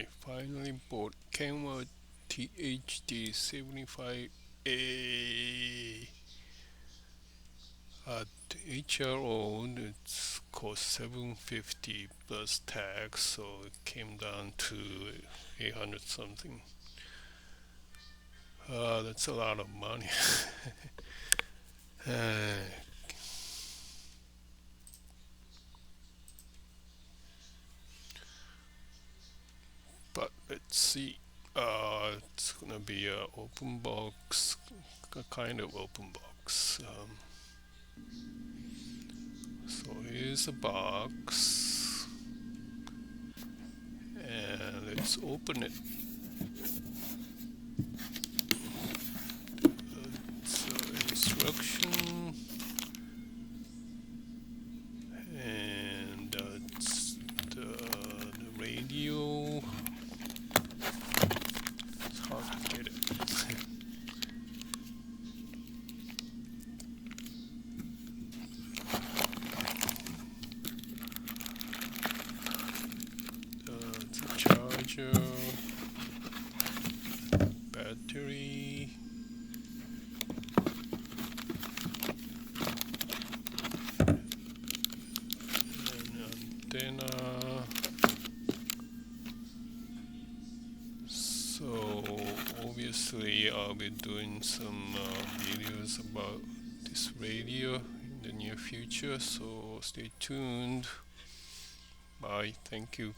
I finally bought Kenwood TH-D75A at HRO. It's cost 750 plus tax, so it came down to 800 something. That's a lot of money. Uh, but let's see. It's gonna be a open box, a kind of open box. So here's a box, and let's open it. So instruction, and that's the radio. It's hard to get it. It's a charger, battery, and antenna. So obviously I'll be doing some videos about this radio in the near future, so stay tuned. Bye, thank you.